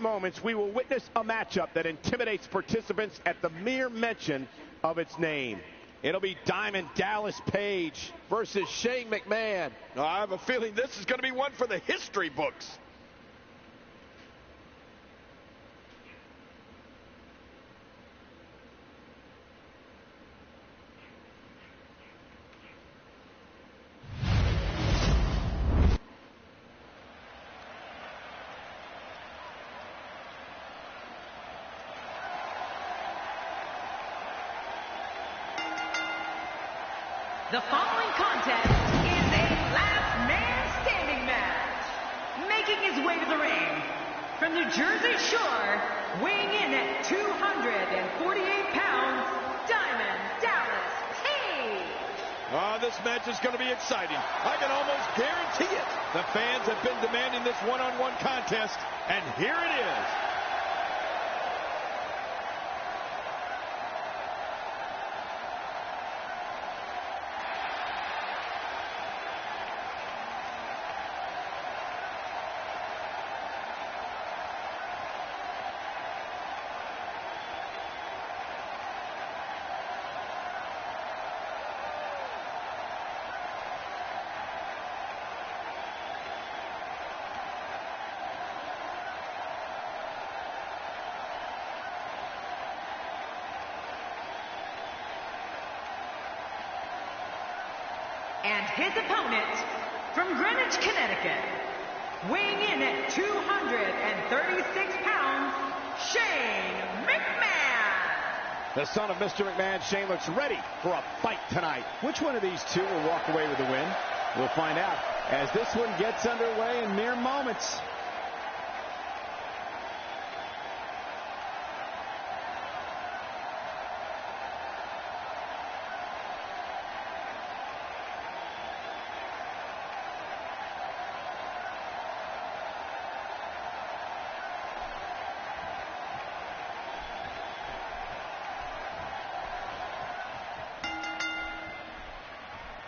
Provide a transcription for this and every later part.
moments, we will witness a matchup that intimidates participants at the mere mention of its name. It'll be Diamond Dallas Page versus Shane McMahon. I have a feeling this is going to be one for the history books. The following contest is a last man standing match. Making his way to the ring from New Jersey Shore, weighing in at 248 pounds, Diamond Dallas Page. This match is going to be exciting. I can almost guarantee it. The fans have been demanding this one-on-one contest, and here it is. And his opponent from Greenwich, Connecticut, weighing in at 236 pounds, Shane McMahon. The son of Mr. McMahon, Shane, looks ready for a fight tonight. Which one of these two will walk away with the win? We'll find out as this one gets underway in mere moments.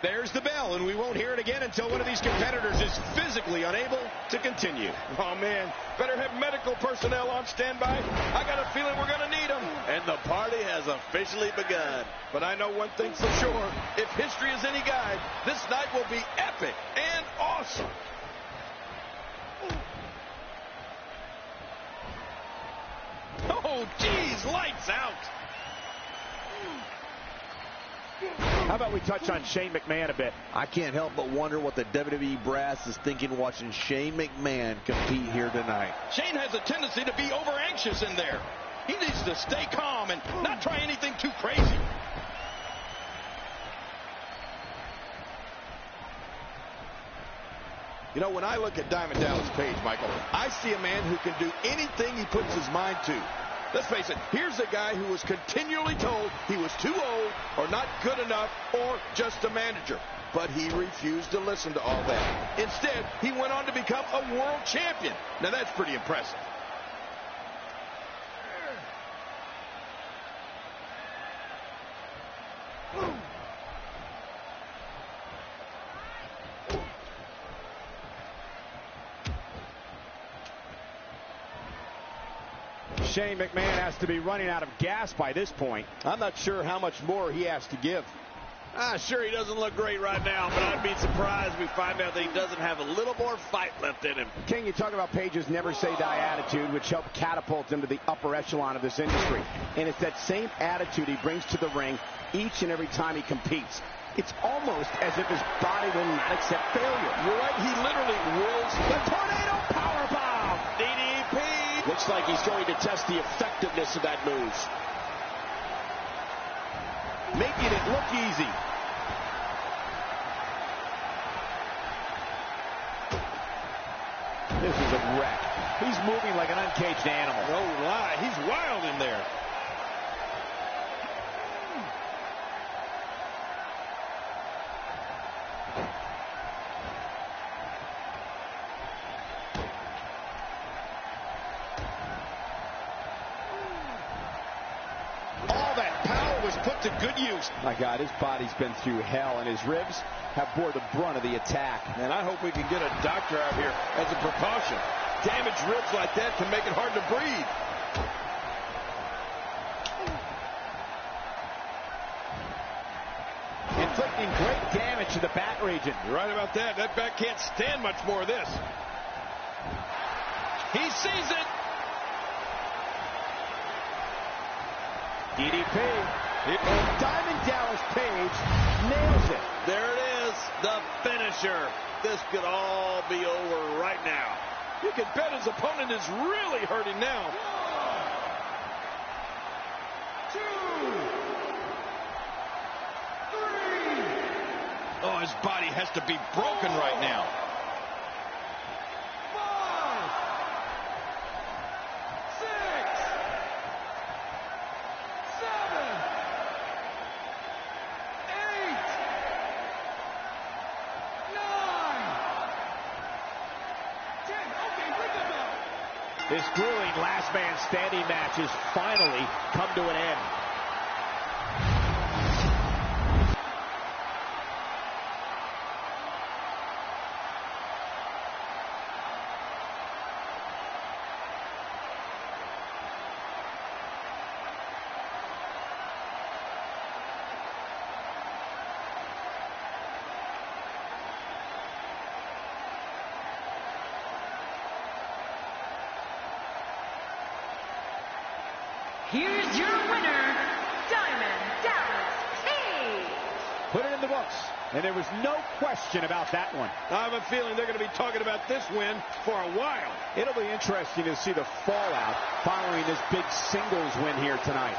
There's the bell, and we won't hear it again until one of these competitors is physically unable to continue. Oh, man, better have medical personnel on standby. I got a feeling we're going to need them. And the party has officially begun. But I know one thing for sure. If history is any guide, this night will be epic and awesome. Oh, geez, lights out. How about we touch on Shane McMahon a bit? I can't help but wonder what the WWE brass is thinking watching Shane McMahon compete here tonight. Shane has a tendency to be over anxious in there. He needs to stay calm and not try anything too crazy. You know, when I look at Diamond Dallas Page, Michael, I see a man who can do anything he puts his mind to. Let's face it, here's a guy who was continually told he was too old or not good enough or just a manager. But he refused to listen to all that. Instead, he went on to become a world champion. Now, that's pretty impressive. Shane McMahon has to be running out of gas by this point. I'm not sure how much more he has to give. Sure, he doesn't look great right now, but I'd be surprised if we find out that he doesn't have a little more fight left in him. King, you talk about Page's never say die attitude, which helped catapult him to the upper echelon of this industry. And it's that same attitude he brings to the ring each and every time he competes. It's almost as if his body will not accept failure. You're right, he literally wills the tornado powerbomb. DDP. Looks like he's going to test the effectiveness of that move. Making it look easy. This is a wreck. He's moving like an uncaged animal. No lie, he's wild in there. Put to good use. My God, his body's been through hell, and his ribs have bore the brunt of the attack. And I hope we can get a doctor out here as a precaution. Damaged ribs like that can make it hard to breathe. Inflicting great damage to the back region. You're right about that. That back can't stand much more of this. He sees it. DDP. Diamond Dallas Page nails it. There it is, the finisher. This could all be over right now. You can bet his opponent is really hurting now. 1, 2, 3. Oh, his body has to be broken right now. 5, 6, 7, 8, 9, 10. Okay, think about it. This grueling last man standing match has finally come to an end. Here's your winner, Diamond Dallas Page. Put it in the books, and there was no question about that one. I have a feeling they're going to be talking about this win for a while. It'll be interesting to see the fallout following this big singles win here tonight.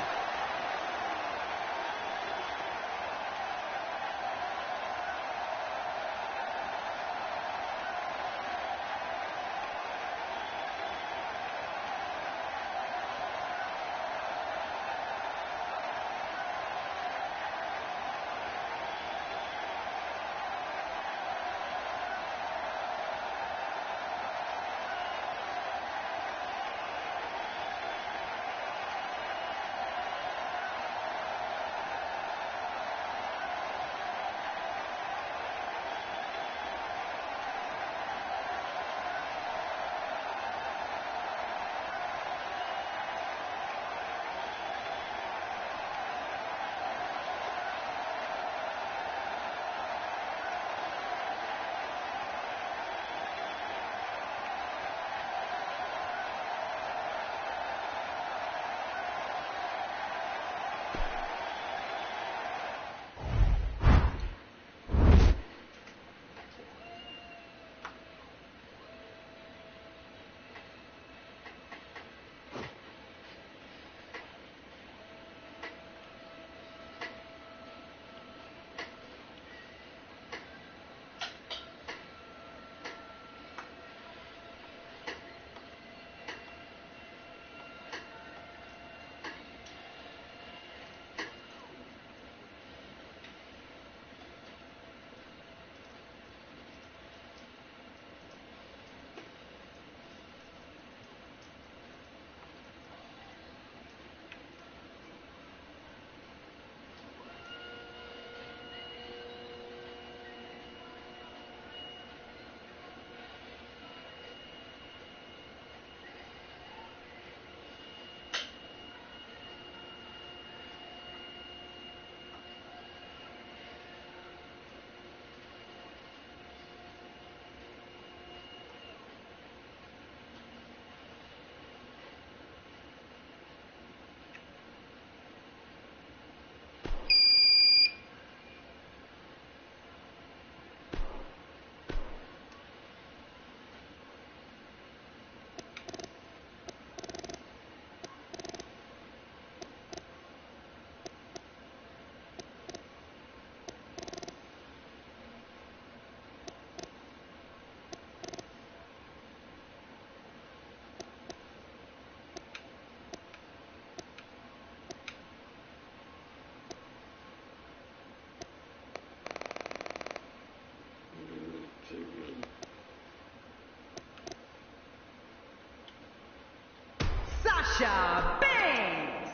Sasha Banks.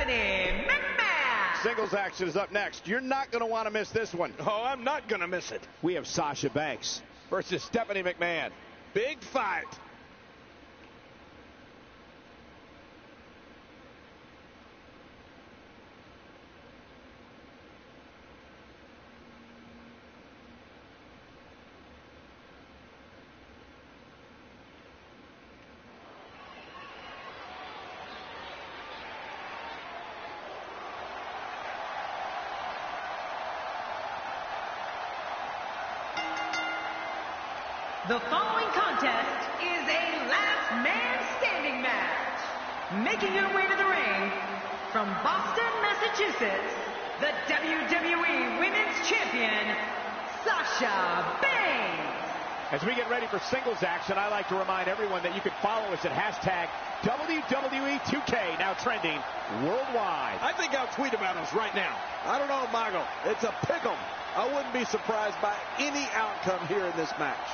Stephanie McMahon. Singles action is up next. You're not going to want to miss this one. Oh, I'm not going to miss it. We have Sasha Banks versus Stephanie McMahon. Big fight. The following contest is a last man standing match. Making her way to the ring from Boston, Massachusetts, the WWE Women's Champion, Sasha Banks. As we get ready for singles action, I like to remind everyone that you can follow us at hashtag WWE2K, now trending worldwide. I think I'll tweet about us right now. I don't know, Michael. It's a pick'em. I wouldn't be surprised by any outcome here in this match.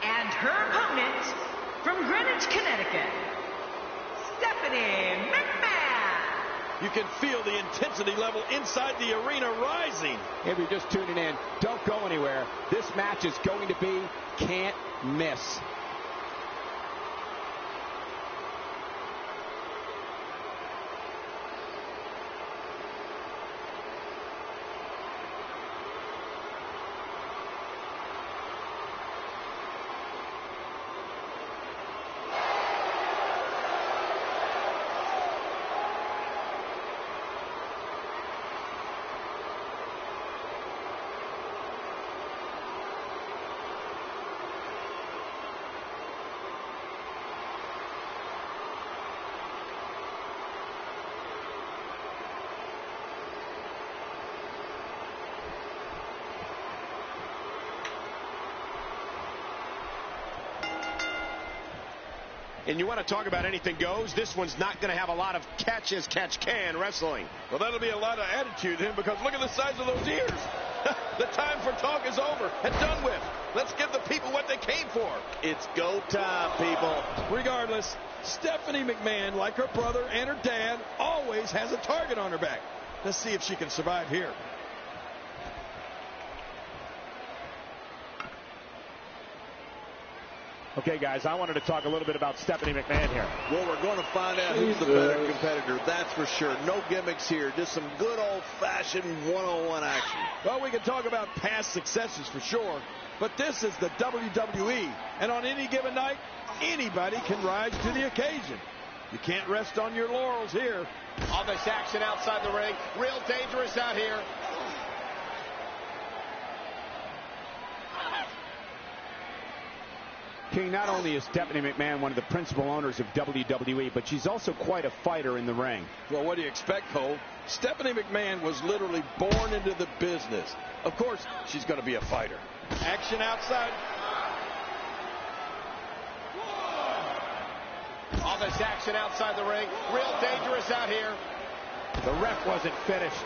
And her opponent from Greenwich, Connecticut, Stephanie McMahon. You can feel the intensity level inside the arena rising. If you're just tuning in, don't go anywhere. This match is going to be can't miss. And you want to talk about anything goes, this one's not going to have a lot of catch-as-catch-can wrestling. Well, that'll be a lot of attitude then, because look at the size of those ears. The time for talk is over and done with. Let's give the people what they came for. It's go time, people. Regardless, Stephanie McMahon, like her brother and her dad, always has a target on her back. Let's see if she can survive here. Okay, guys, I wanted to talk a little bit about Stephanie McMahon here. Well, we're going to find out who's the better competitor, that's for sure. No gimmicks here, just some good old-fashioned one-on-one action. Well, we can talk about past successes for sure, but this is the WWE, and on any given night, anybody can rise to the occasion. You can't rest on your laurels here. All this action outside the ring, real dangerous out here. King, not only is Stephanie McMahon one of the principal owners of WWE, but she's also quite a fighter in the ring. Well, what do you expect, Cole? Stephanie McMahon was literally born into the business. Of course, she's going to be a fighter. Action outside. All this action outside the ring, real dangerous out here. The ref wasn't finished.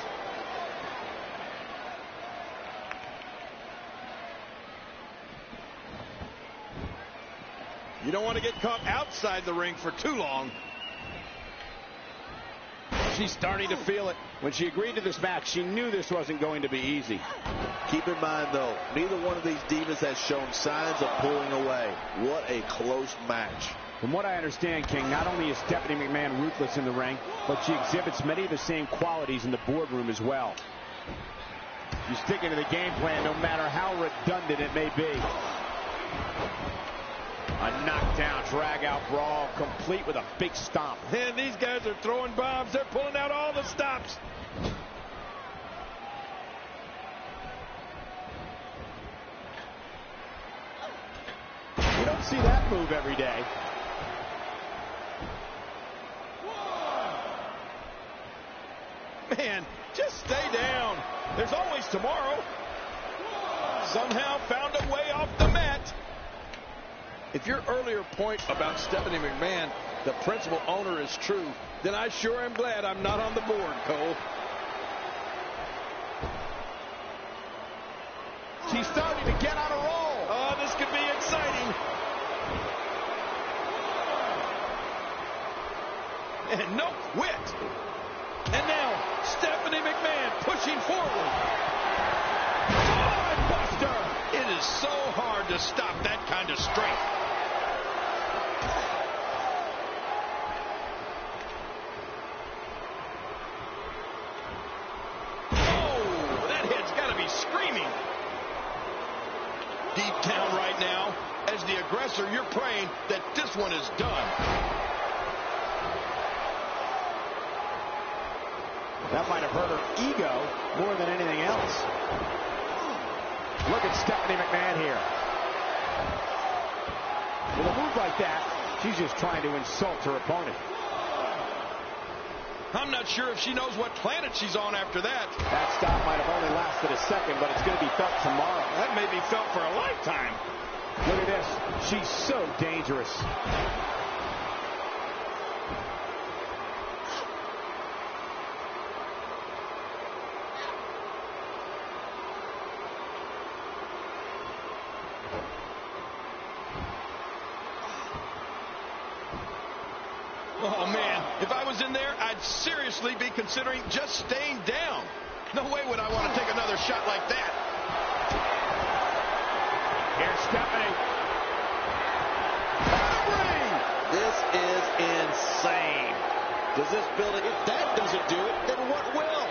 You don't want to get caught outside the ring for too long. She's starting to feel it. When she agreed to this match, she knew this wasn't going to be easy. Keep in mind, though, neither one of these divas has shown signs of pulling away. What a close match. From what I understand, King, not only is Stephanie McMahon ruthless in the ring, but she exhibits many of the same qualities in the boardroom as well. She's sticking to the game plan no matter how redundant it may be. A knockdown, drag-out brawl, complete with a big stomp. And these guys are throwing bombs. They're pulling out all the stops. don't see that move every day. Man, just stay down. There's always tomorrow. Somehow found a way off the mat. If your earlier point about Stephanie McMahon, the principal owner, is true, then I sure am glad I'm not on the board, Cole. She's starting to get on a roll. Oh, this could be exciting. And no quit. And now, Stephanie McMahon pushing forward. Oh, buster! It is so hard to stop that kind of strength. Oh, that head's got to be screaming. Deep down right now, as the aggressor, you're praying that this one is done. That might have hurt her ego more than anything else. Look at Stephanie McMahon here. With a move like that, she's just trying to insult her opponent. I'm not sure if she knows what planet she's on after that. That stop might have only lasted a second, but it's going to be felt tomorrow. That may be felt for a lifetime. Look at this. She's so dangerous. Oh, man, if I was in there, I'd seriously be considering just staying down. No way would I want to take another shot like that. Here's Stephanie. This is insane. Does this build it? If that doesn't do it, then what will?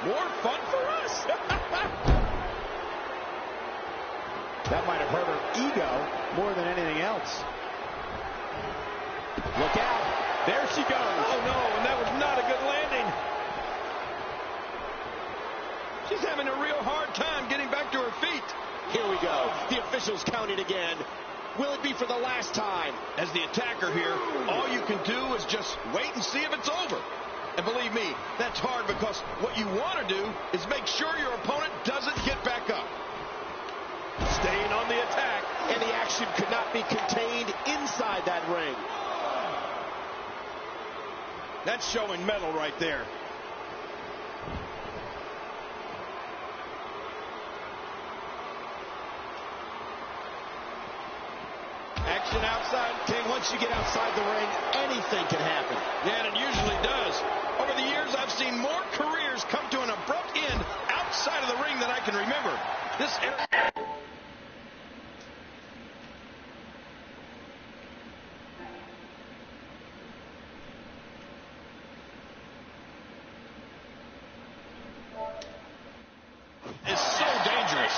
More fun for us. That might have hurt her ego more than anything else. Look out. There she goes. Oh, no, and that was not a good landing. She's having a real hard time getting back to her feet. Here we go. The officials counting again. Will it be for the last time? As the attacker here, all you can do is just wait and see if it's over. And believe me, that's hard because what you want to do is make sure your opponent doesn't get back up. Staying on the attack. And the action could not be contained inside that ring. That's showing mettle right there. Action outside. King, once you get outside the ring, anything can happen. Yeah, and it usually does. Over the years, I've seen more careers come to an abrupt end outside of the ring than I can remember. This area... is so dangerous.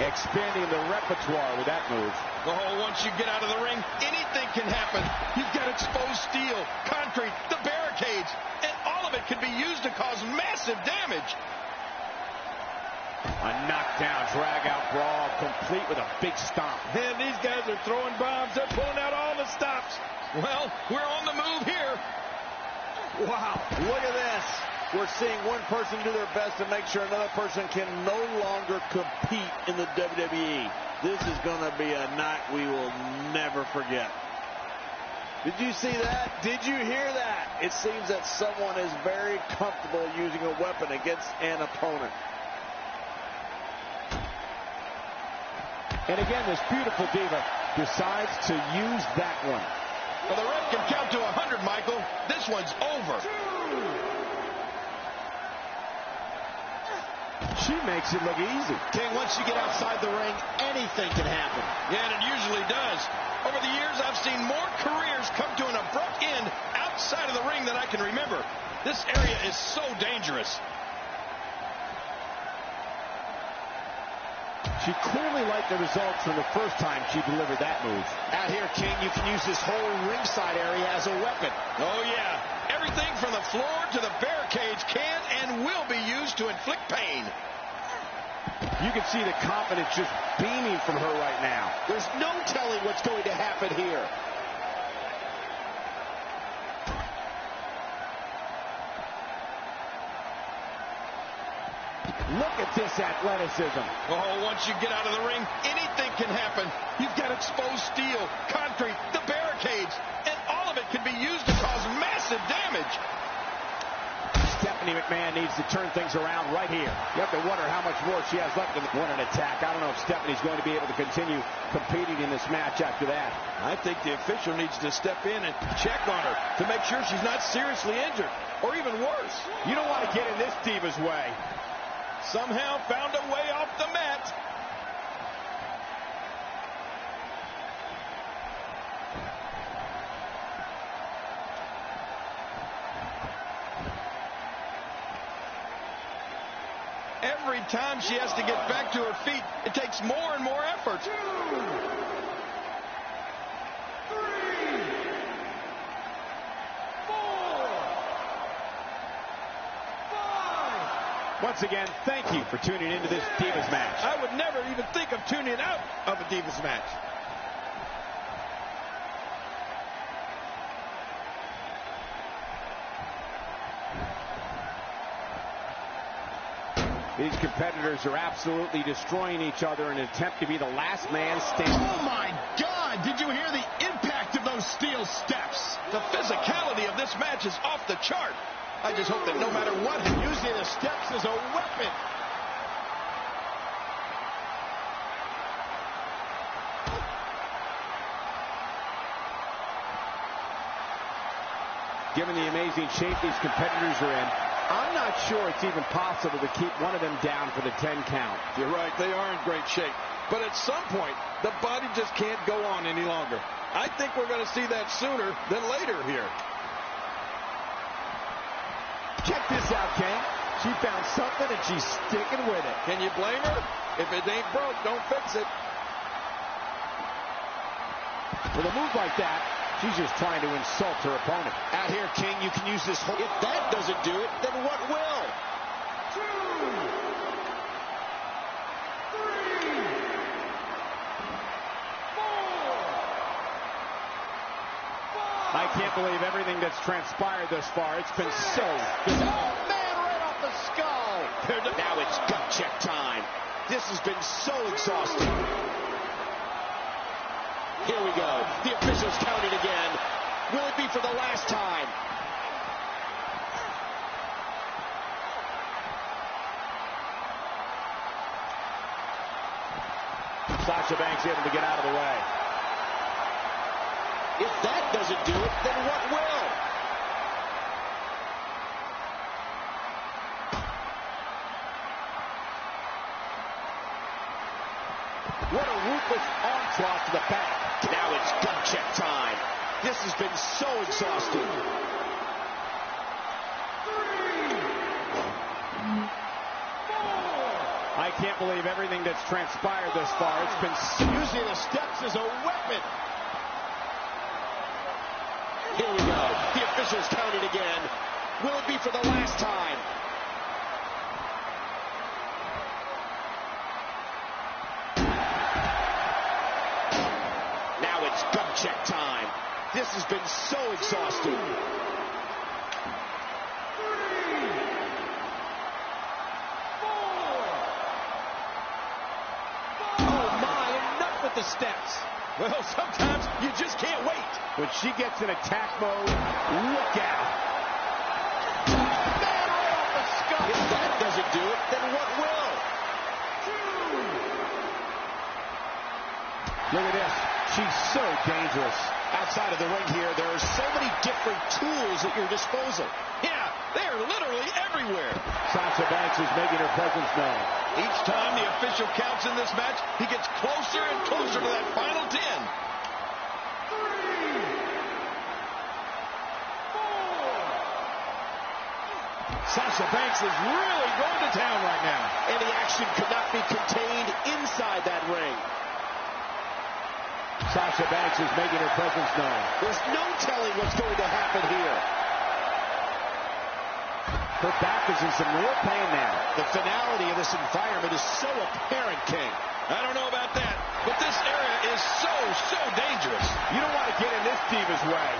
Expanding the repertoire with that move. Oh, once you get out of the ring, anything can happen. You've got exposed steel, concrete, the barricades, and all of it can be used to cause massive damage. A knockdown, drag-out brawl, complete with a big stomp. And these guys are throwing bombs. They're pulling out all the stops. Well, we're on the move here. Wow, look at this. We're seeing one person do their best to make sure another person can no longer compete in the WWE. This is going to be a night we will never forget. Did you see that? Did you hear that? It seems that someone is very comfortable using a weapon against an opponent. And again, this beautiful diva decides to use that one. Well, the ref can count to 100, Michael. This one's over. She makes it look easy. King, once you get outside the ring, anything can happen. Yeah, and it usually does. Over the years, I've seen more careers come to an abrupt end outside of the ring than I can remember. This area is so dangerous. She clearly liked the results from the first time she delivered that move. Out here, King, you can use this whole ringside area as a weapon. Oh, yeah. Everything from the floor to the barricades can and will be used to inflict pain. You can see the confidence just beaming from her right now. There's no telling what's going to happen here. Look at this athleticism. Oh, once you get out of the ring, anything can happen. You've got exposed steel, concrete, the barricades, and all of it can be used to cause massive damage. Stephanie McMahon needs to turn things around right here. You have to wonder how much more she has left in an attack. I don't know if Stephanie's going to be able to continue competing in this match after that. I think the official needs to step in and check on her to make sure she's not seriously injured, or even worse. You don't want to get in this diva's way. Somehow found a way off the mat. Every time she has to get back to her feet, it takes more and more effort. 2, 3, 4, 5. Once again, thank you for tuning into this Divas match. I would never even think of tuning out of a Divas match. These competitors are absolutely destroying each other in an attempt to be the last man standing. Oh, my God! Did you hear the impact of those steel steps? The physicality of this match is off the chart. I just hope that no matter what, Using the steps as a weapon. Given the amazing shape these competitors are in, I'm not sure it's even possible to keep one of them down for the 10 count. you're right, they are in great shape. But at some point, the body just can't go on any longer. I think we're going to see that sooner than later here. Check this out, King. She found something and she's sticking with it. Can you blame her? If it ain't broke, don't fix it. With a move like that, she's just trying to insult her opponent. Out here, King, you can use this whole... If that doesn't do it, then what will? 2, 3, 4, 5. I can't believe everything that's transpired thus far. It's been so... Oh, man, right off the skull. Now it's gut check time. This has been so exhausting. Here we go. The official's counting again. Will it be for the last time? Sasha Banks able to get out of the way. If that doesn't do it, then what will? What a ruthless onslaught to the back. Now it's gut check time. This has been so exhausting. 3, 4. I can't believe everything that's transpired thus far. It's been Using the steps as a weapon. Here we go. The official's counting again. Will it be for the last time? Now it's gut check time. This has been so exhausting. 3, 4, 5. Oh, my, enough with the steps. Well, sometimes you just can't wait. When she gets in attack mode, look out. Man, right off the skull. If that doesn't do it, then what will? 2. Look at this. She's so dangerous. Outside of the ring here, there are so many different tools at your disposal. Yeah, they're literally everywhere. Sasha Banks is making her presence known. Each time the official counts in this match, he gets closer and closer to that final 10. 3, 4. Sasha Banks is really going to town right now. And the action could not be contained inside that ring. Sasha Banks is making her presence known. There's no telling what's going to happen here. Her back is in some real pain now. The finality of this this environment is so apparent, King. I don't know about that, but this area is so dangerous. You don't want to get in this diva's way.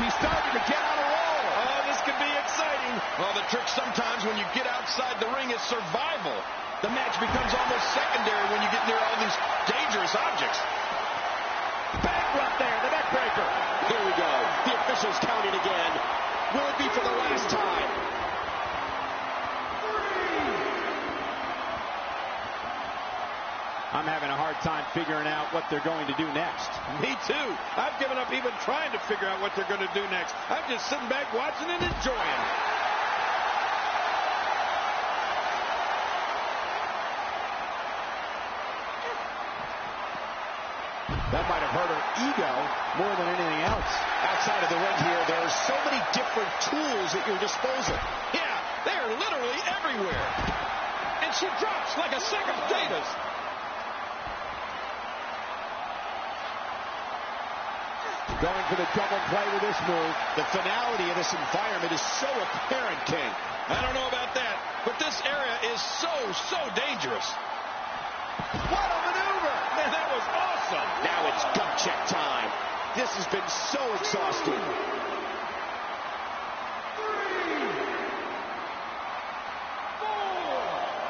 She's starting to get on a roll. Oh, this could be exciting. Well, the trick sometimes when you get outside the ring is survival. The match becomes almost secondary when you get near all these dangerous objects. Bankrupt there, the neck breaker. Here we go. The officials counting again. Will it be for the last time? I'm having a hard time figuring out what they're going to do next. Me too. I've given up even trying to figure out what they're going to do next. I'm just sitting back watching and enjoying. That might have hurt her ego more than anything else. Outside of the ring here, there are so many different tools at your disposal. Yeah, they're literally everywhere. And she drops like a sack of potatoes. Going for the double play with this move. The finality of this environment is so apparent, King. I don't know about that, but this area is so dangerous. What a maneuver! Man, that was awesome. Now it's gut check time. This has been so exhausting.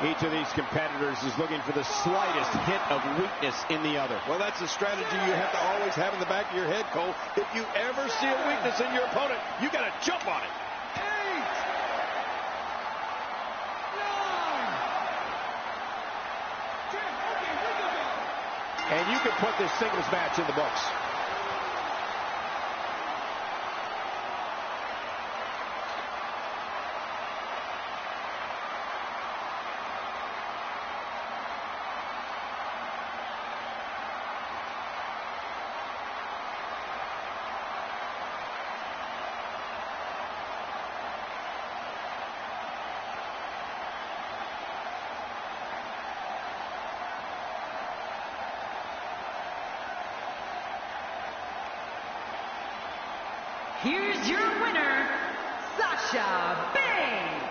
Each of these competitors is looking for the slightest hint of weakness in the other. Well, that's a strategy you have to always have in the back of your head, Cole. If you ever see a weakness in your opponent, you got to jump on it. 8, 9, 10. And you can put this singles match in the books. Here's your winner, Sasha Banks.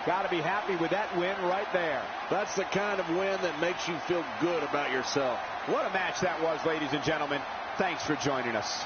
Got to be happy with that win right there. That's the kind of win that makes you feel good about yourself. What a match that was, ladies and gentlemen. Thanks for joining us.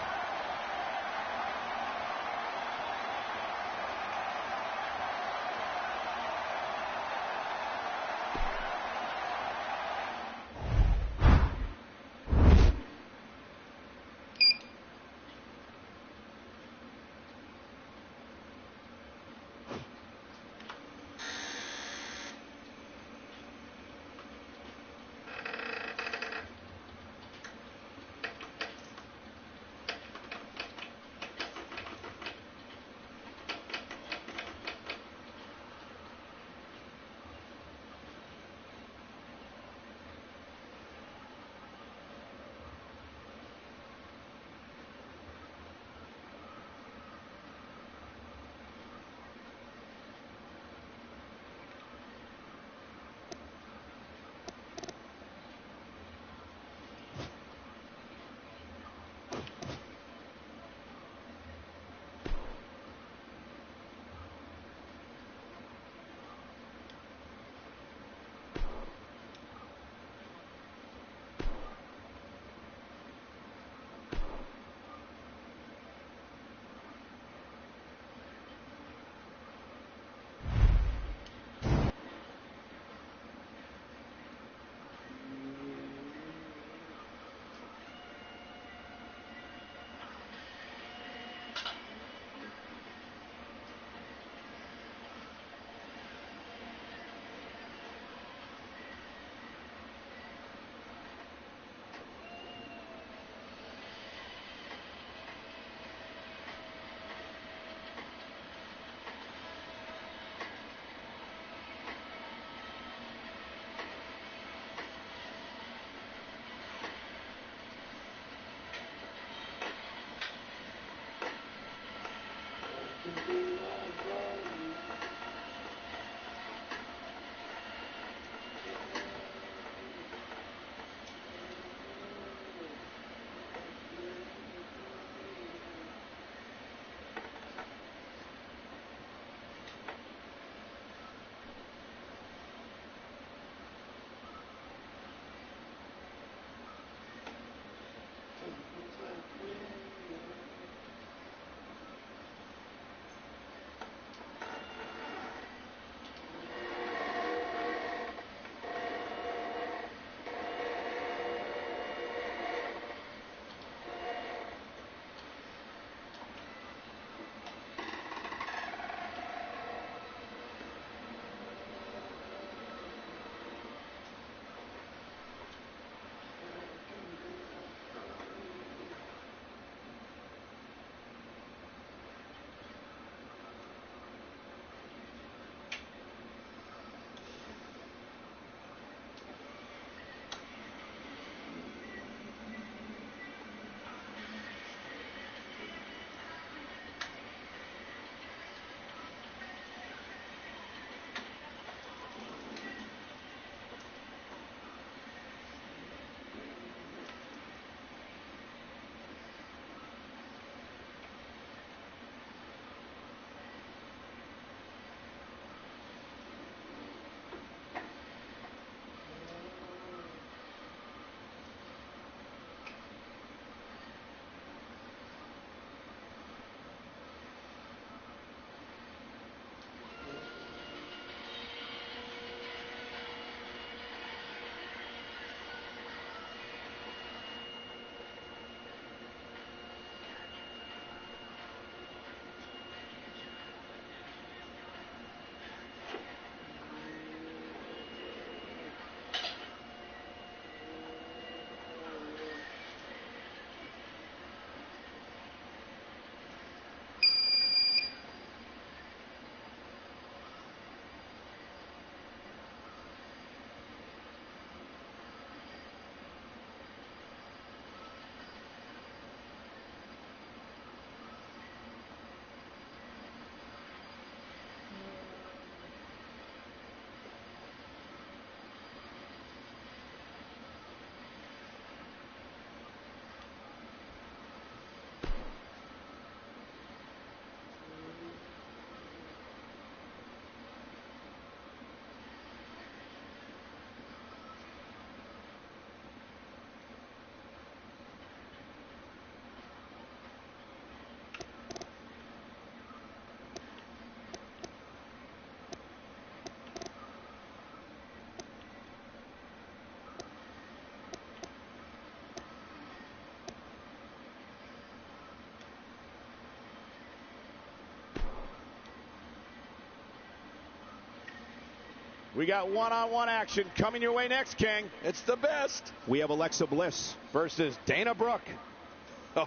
We got one-on-one action coming your way next, King. It's the best. We have Alexa Bliss versus Dana Brooke.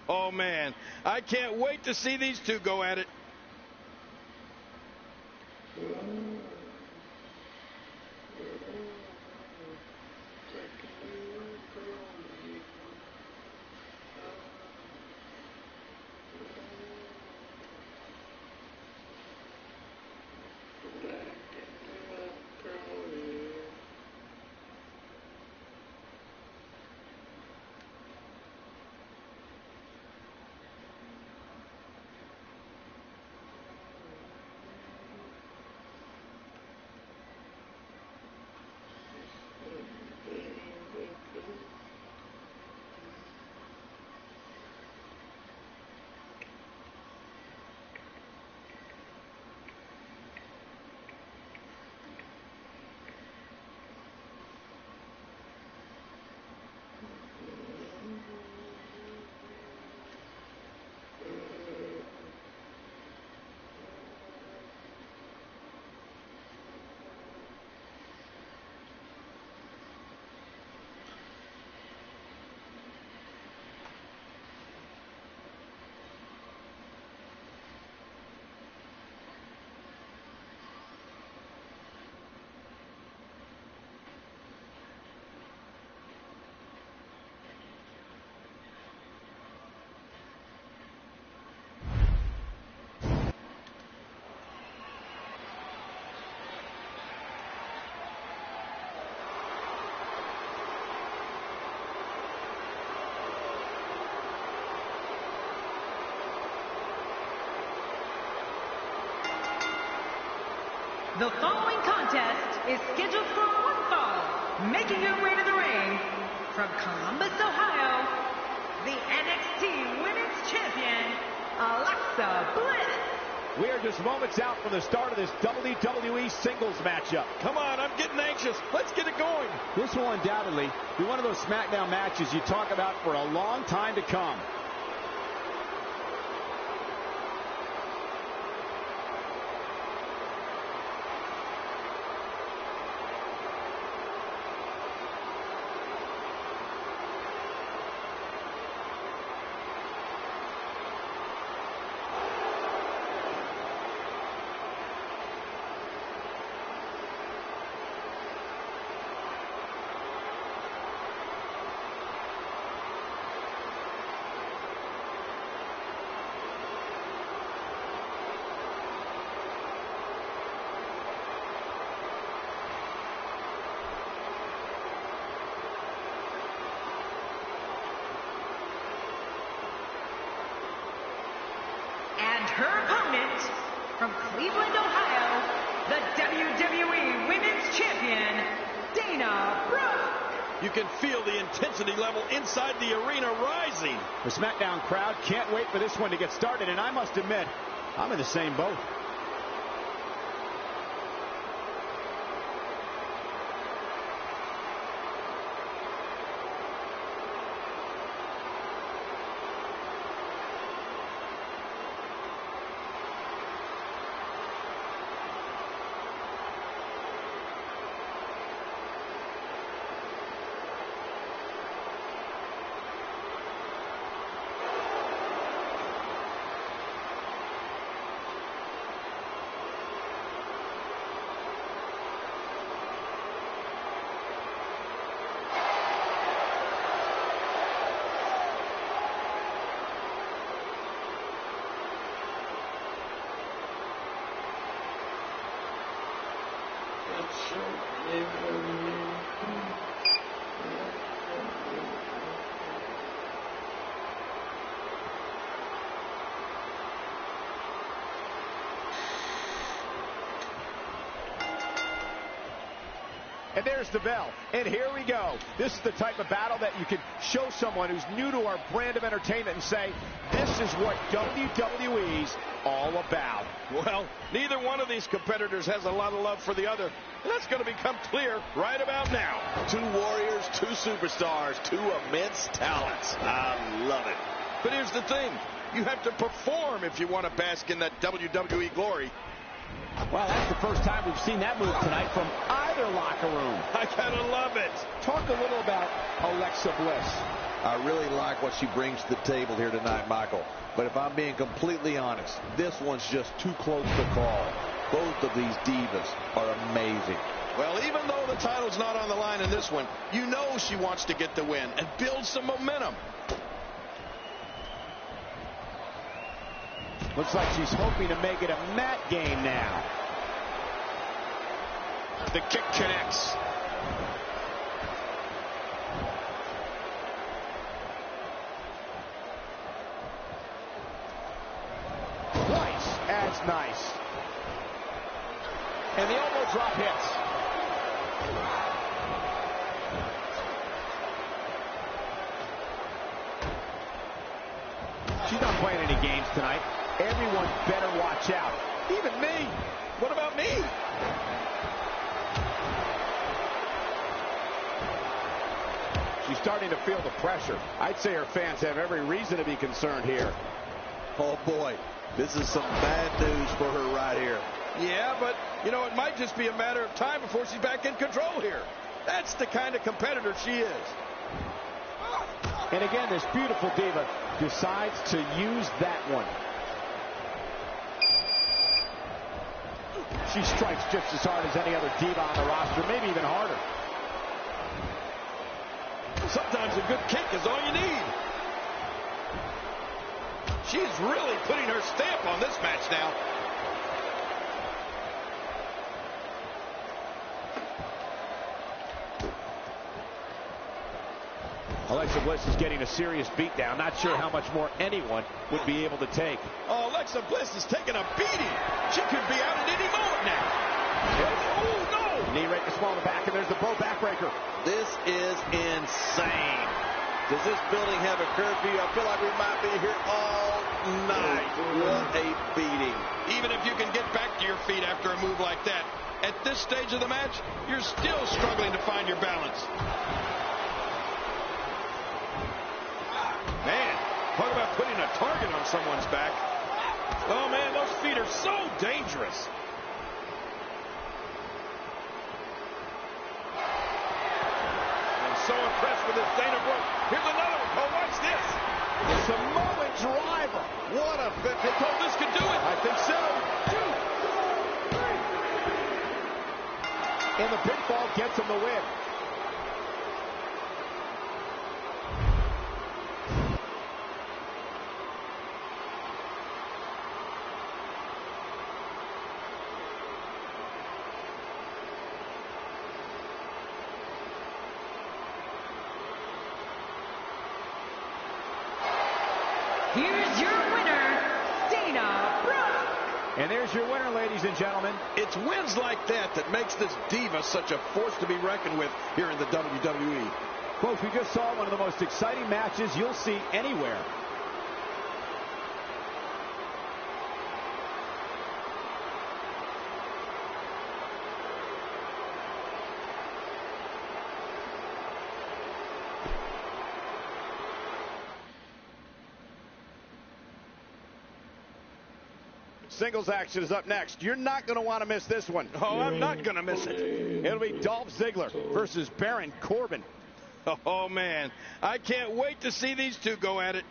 Oh, man. I can't wait to see these two go at it. The following contest is scheduled for one fall. Making her way to the ring from Columbus, Ohio, the NXT Women's Champion, Alexa Bliss. We are just moments out from the start of this WWE singles matchup. Come on, I'm getting anxious. Let's get it going. This will undoubtedly be one of those SmackDown matches you talk about for a long time to come. Her opponent from Cleveland, Ohio, the WWE Women's Champion, Dana Brooke. You can feel the intensity level inside the arena rising. The SmackDown crowd can't wait for this one to get started, and I must admit, I'm in the same boat. And there's the bell. And here we go. This is the type of battle that you can show someone who's new to our brand of entertainment and say, this is what WWE's all about. Well, neither one of these competitors has a lot of love for the other. And that's going to become clear right about now. Two warriors, two superstars, two immense talents. I love it. But here's the thing. You have to perform if you want to bask in that WWE glory. Well, that's the first time we've seen that move tonight from either locker room. I gotta love it. Talk a little about Alexa Bliss. I really like what she brings to the table here tonight, Michael. But if I'm being completely honest, this one's just too close to call. Both of these divas are amazing. Well, even though the title's not on the line in this one, you know she wants to get the win and build some momentum. Looks like she's hoping to make it a mat game now. The kick connects. Twice as nice. And the elbow drop hits. She's not playing any games tonight. Everyone better watch out. Even me. What about me? She's starting to feel the pressure. I'd say her fans have every reason to be concerned here. Oh, boy. This is some bad news for her right here. Yeah, but, you know, it might just be a matter of time before she's back in control here. That's the kind of competitor she is. And again, this beautiful diva decides to use that one. She strikes just as hard as any other diva on the roster, maybe even harder. Sometimes a good kick is all you need. She's really putting her stamp on this match now. Alexa Bliss is getting a serious beatdown. Not sure how much more anyone would be able to take. Oh, Alexa Bliss is taking a beating. She could be out at any moment now. Oh, no. Knee right to small in the back, and there's the Bo backbreaker. This is insane. Does this building have a curfew? I feel like we might be here all night. What a beating. Even if you can get back to your feet after a move like that, at this stage of the match, you're still struggling to find your balance. Man, talk about putting a target on someone's back. Oh, man, those feet are so dangerous. I'm so impressed with this Dana Brooke. Here's another one. Oh, watch this. The Samoan driver. What a fit. They told this could do it. I think so. 2, 3. And the pinfall gets him the win. Here's your winner, Dana Brooke. And there's your winner, ladies and gentlemen. It's wins like that that makes this diva such a force to be reckoned with here in the WWE. Folks, we just saw one of the most exciting matches you'll see anywhere. Singles action is up next. You're not going to want to miss this one. Oh, I'm not going to miss it. It'll be Dolph Ziggler versus Baron Corbin. Oh, man. I can't wait to see these two go at it.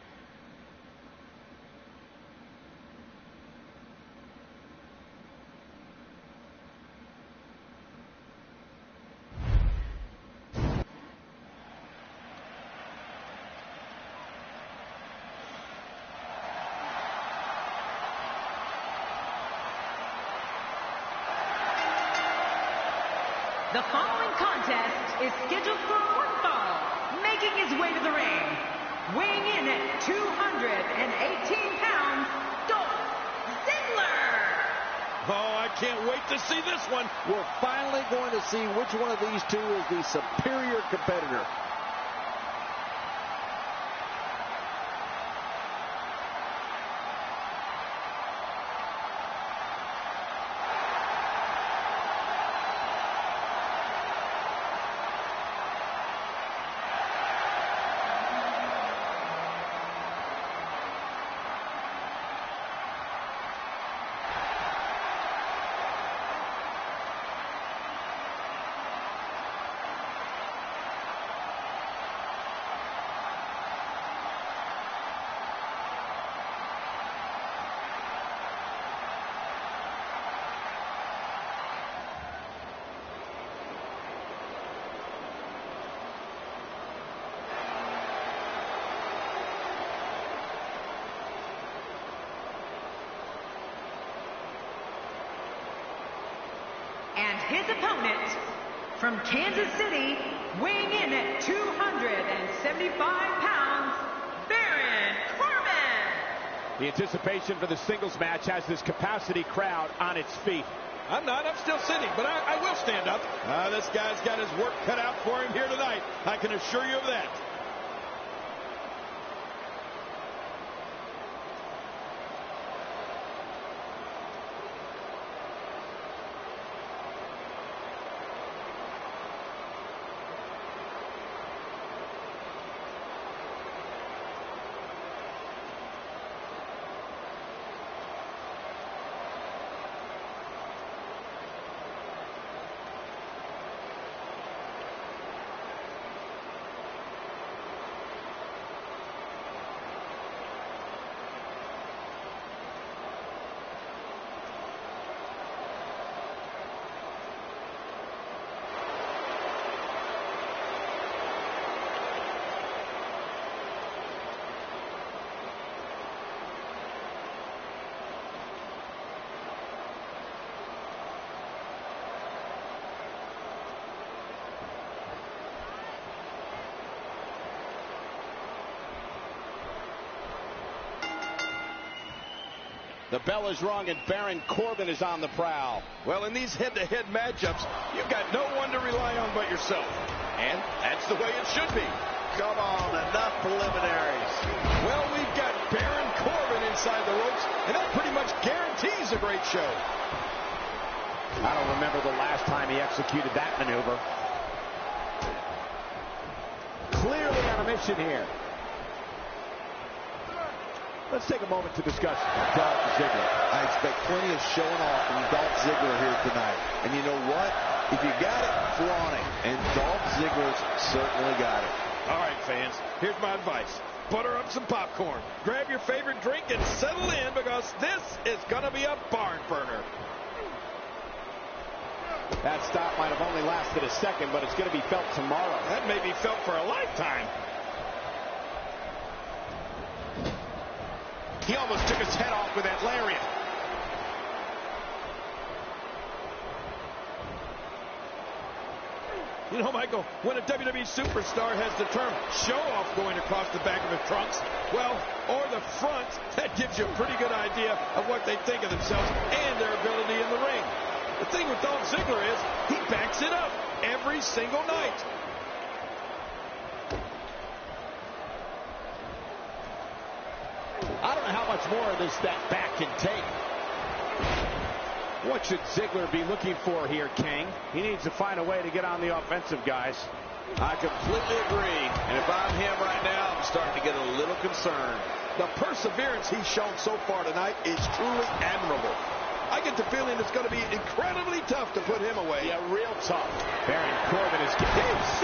The following contest is scheduled for one fall. Making his way to the ring, weighing in at 218 pounds, Dolph Ziggler. Oh, I can't wait to see this one. We're finally going to see which one of these two is the superior competitor. his opponent, from Kansas City, weighing in at 275 pounds, Baron Corbin. The anticipation for the singles match has this capacity crowd on its feet. I'm not. I'm still sitting, but I will stand up. This guy's got his work cut out for him here tonight. I can assure you of that. The bell is rung and Baron Corbin is on the prowl. Well, in these head-to-head matchups, you've got no one to rely on but yourself. And that's the way it should be. Come on, enough preliminaries. Well, we've got Baron Corbin inside the ropes, and that pretty much guarantees a great show. I don't remember the last time he executed that maneuver. Clearly on a mission here. Let's take a moment to discuss Dolph Ziggler. I expect plenty of showing off from Dolph Ziggler here tonight. And you know what? If you got it, flaunt it. And Dolph Ziggler's certainly got it. All right, fans, here's my advice. Butter up some popcorn. Grab your favorite drink and settle in because this is going to be a barn burner. That stop might have only lasted a second, but it's going to be felt tomorrow. That may be felt for a lifetime. He almost took his head off with that lariat. You know, Michael, when a WWE superstar has the term show-off going across the back of his trunks, well, or the front, that gives you a pretty good idea of what they think of themselves and their ability in the ring. The thing with Dolph Ziggler is he backs it up every single night. I don't know how much more of this that back can take. What should Ziggler be looking for here, King? He needs to find a way to get on the offensive, guys. I completely agree. And if I'm him right now, I'm starting to get a little concerned. The perseverance he's shown so far tonight is truly admirable. I get the feeling it's going to be incredibly tough to put him away. Yeah, real tough. Baron Corbin is Game 6.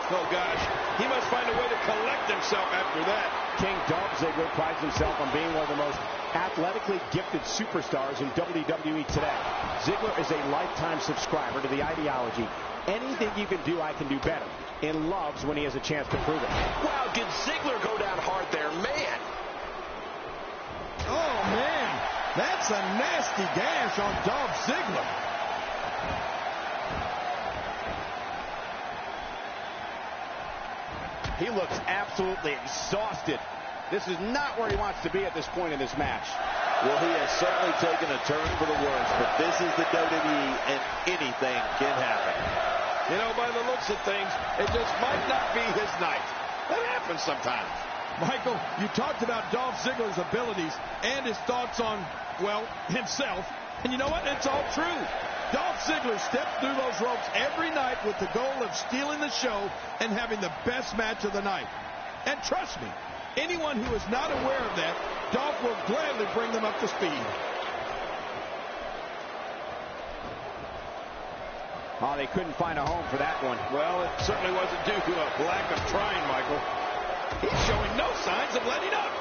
Oh, gosh. He must find a way to collect himself after that. King Dolph Ziggler prides himself on being one of the most athletically gifted superstars in WWE today. Ziggler is a lifetime subscriber to the ideology, anything you can do, I can do better, and loves when he has a chance to prove it. Wow, did Ziggler go down hard there? Man. Oh, man. That's a nasty gash on Dolph Ziggler. He looks absolutely exhausted. This is not where he wants to be at this point in this match. Well, he has certainly taken a turn for the worse, but this is the WWE, and anything can happen. You know, by the looks of things, it just might not be his night. That happens sometimes. Michael, you talked about Dolph Ziggler's abilities and his thoughts on, well, himself. And you know what? It's all true. Dolph Ziggler steps through those ropes every night with the goal of stealing the show and having the best match of the night. And trust me, anyone who is not aware of that, Dolph will gladly bring them up to speed. Oh, they couldn't find a home for that one. Well, it certainly wasn't due to a lack of trying, Michael. He's showing no signs of letting up.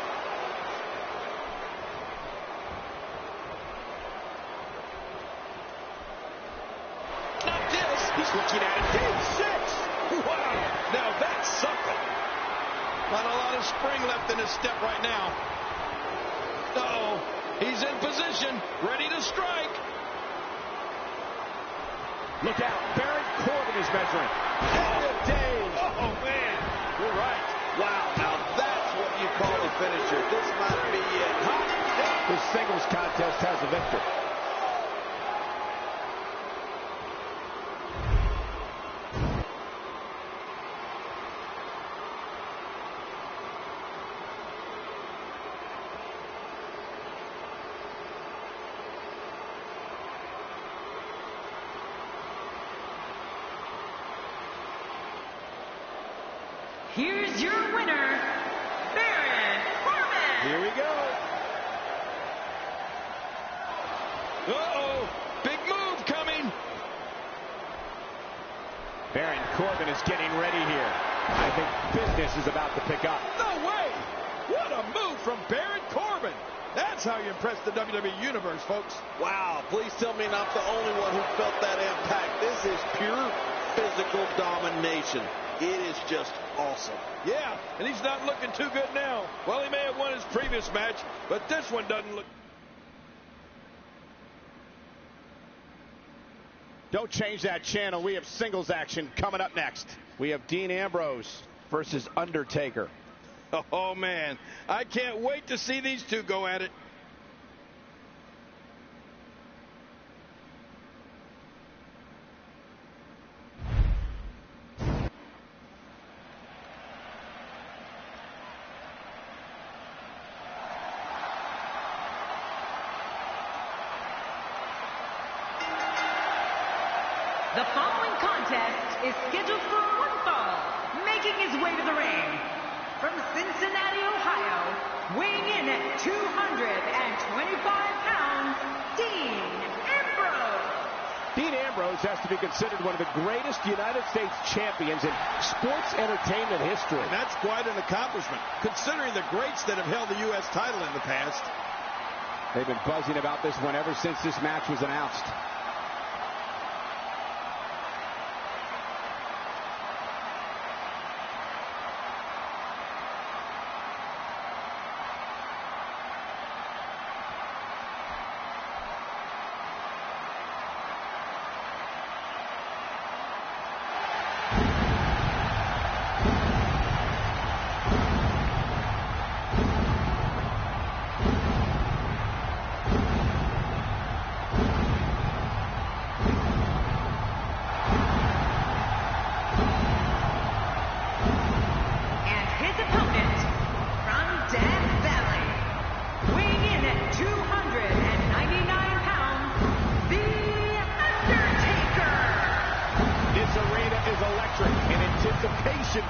Not this. He's looking at it. Game 6. Wow. Now that's something. Not a lot of spring left in his step right now. Uh-oh. He's in position, ready to strike. Look out. Baron Corbin is measuring. End of days. Oh, man. You're right. Wow, now that's what you call a finisher. This might be it. The singles contest has a victor. Here's your winner, Baron Corbin. Here we go. Uh-oh. Big move coming. Baron Corbin is getting ready here. I think business is about to pick up. No way. What a move from Baron Corbin. That's how you impress the WWE Universe, folks. Wow, please tell me I'm not the only one who felt that impact. This is pure physical domination. It is just awesome. Yeah, and he's not looking too good now. Well, he may have won his previous match, but this one doesn't look... Don't change that channel. We have singles action coming up next. We have Dean Ambrose versus Undertaker. Oh, man. I can't wait to see these two go at it. The following contest is scheduled for one fall. Making his way to the ring from Cincinnati, Ohio, weighing in at 225 pounds, Dean Ambrose. Dean Ambrose has to be considered one of the greatest United States champions in sports entertainment history. And that's quite an accomplishment, considering the greats that have held the U.S. title in the past. They've been buzzing about this one ever since this match was announced.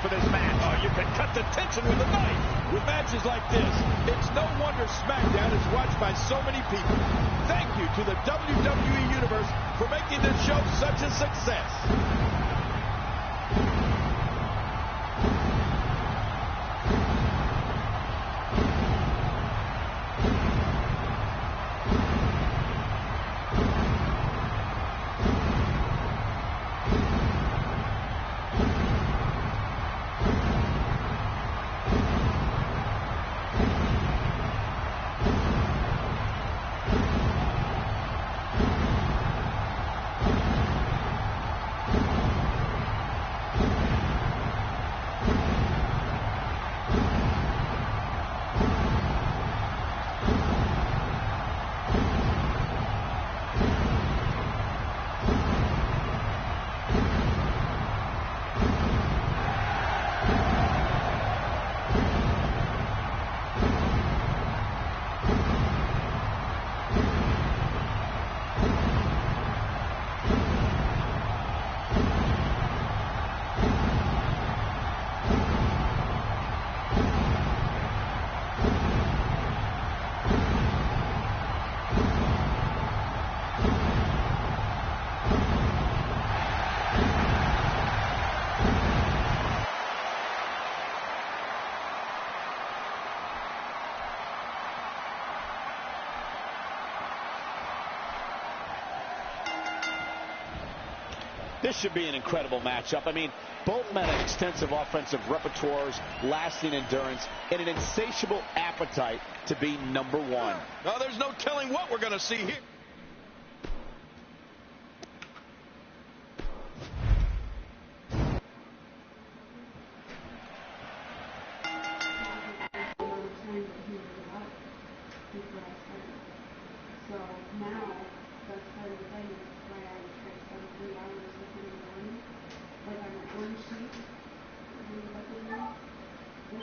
For this match. Oh, you can cut the tension with a knife. With matches like this, it's no wonder SmackDown is watched by so many people. Thank you to the WWE Universe for making this show such a success. This should be an incredible matchup. I mean, both men have extensive offensive repertoires, lasting endurance, and an insatiable appetite to be number one. Well, there's no telling what we're going to see here.